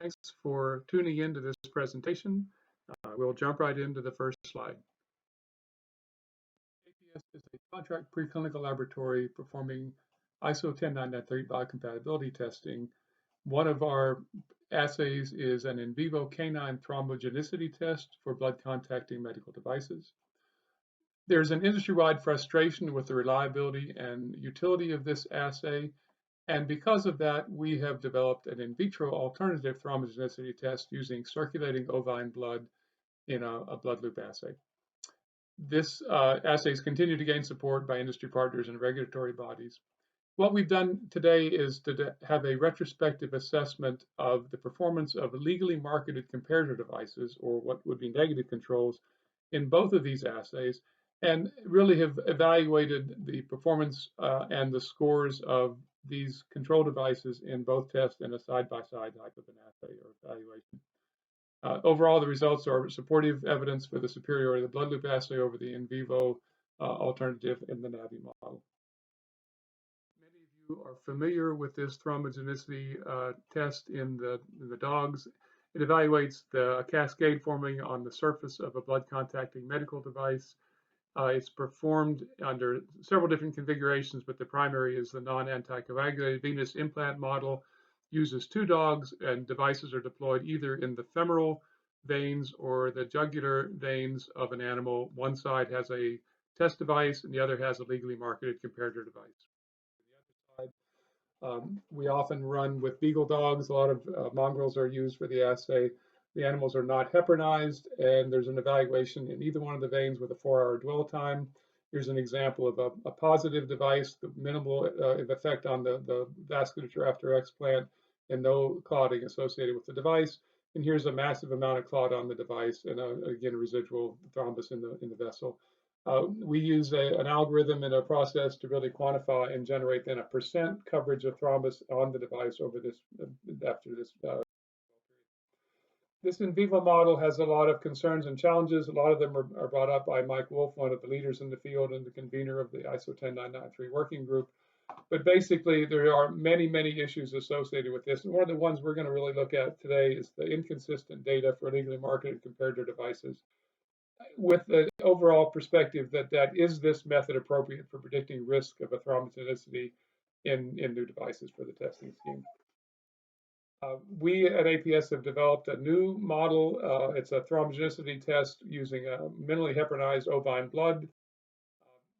Thanks for tuning in to this presentation. We'll jump right into the first slide. APS is a contract preclinical laboratory performing ISO 10993 biocompatibility testing. One of our assays is an in vivo canine thrombogenicity test for blood contacting medical devices. There's an industry-wide frustration with the reliability and utility of this assay, and because of that, we have developed an in vitro alternative thrombogenicity test using circulating ovine blood in a blood loop assay. This assays continue to gain support by industry partners and regulatory bodies. What we've done today is to have a retrospective assessment of the performance of legally marketed comparator devices, or what would be negative controls, in both of these assays, and really have evaluated the performance and the scores of these control devices in both tests in a side-by-side type of an assay or evaluation. Overall, the results are supportive evidence for the superiority of the blood loop assay over the in vivo alternative in the NAVI model. Many of you are familiar with this thrombogenicity test in the dogs. It evaluates the cascade forming on the surface of a blood contacting medical device. It's performed under several different configurations, but the primary is the non-anticoagulated venous implant model. Uses 2 dogs, and devices are deployed either in the femoral veins or the jugular veins of an animal. One side has a test device and the other has a legally marketed comparator device. On the other side, we often run with beagle dogs. A lot of mongrels are used for the assay. The animals are not heparinized, and there's an evaluation in either one of the veins with a 4-hour dwell time. Here's an example of a positive device, the minimal effect on the vasculature after explant, and no clotting associated with the device. And here's a massive amount of clot on the device, and again, residual thrombus in the vessel. We use an algorithm in a process to really quantify and generate then a % coverage of thrombus on the device over this after this. This in vivo model has a lot of concerns and challenges. A lot of them are brought up by Mike Wolf, one of the leaders in the field and the convener of the ISO 10993 working group. But basically, there are many, many issues associated with this. And one of the ones we're going to really look at today is the inconsistent data for legally marketed comparator devices, with the overall perspective that is this method appropriate for predicting risk of a thrombogenicity in new devices for the testing scheme. We at APS have developed a new model. It's a thrombogenicity test using a minimally heparinized ovine blood.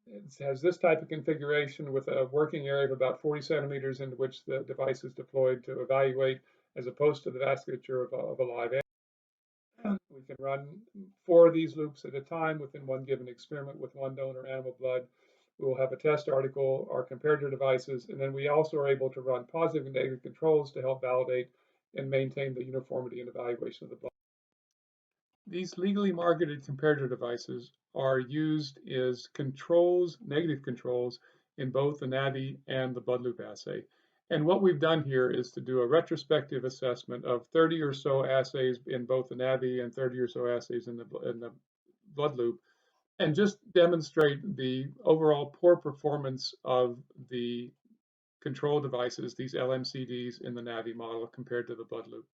It has this type of configuration with a working area of about 40 centimeters into which the device is deployed to evaluate, as opposed to the vasculature of a live animal. We can run 4 of these loops at a time within one given experiment with 1 donor animal blood. We will have a test article, our comparator devices, and then we also are able to run positive and negative controls to help validate and maintain the uniformity and evaluation of the blood. These legally marketed comparator devices are used as controls, negative controls, in both the NAVI and the blood loop assay. And what we've done here is to do a retrospective assessment of 30 or so assays in both the NAVI and 30 or so assays in the blood loop, and just demonstrate the overall poor performance of the control devices, these LMCDs in the NAVI model compared to the blood loop.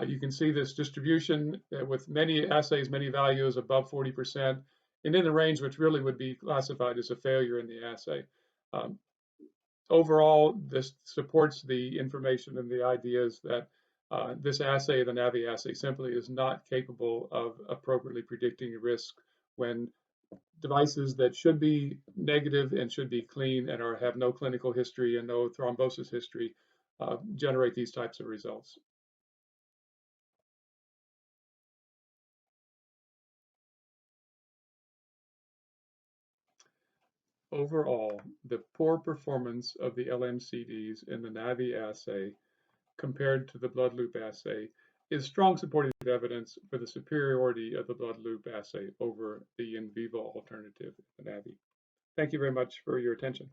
You can see this distribution with many assays, many values above 40%, and in the range which really would be classified as a failure in the assay. Overall, this supports the information and the ideas that this assay, the NAVI assay, simply is not capable of appropriately predicting risk when devices that should be negative and should be clean and have no clinical history and no thrombosis history generate these types of results. Overall, the poor performance of the LMCDs in the NAVI assay compared to the blood loop assay is strong supportive evidence for the superiority of the blood loop assay over the in vivo alternative, the NAVI. Thank you very much for your attention.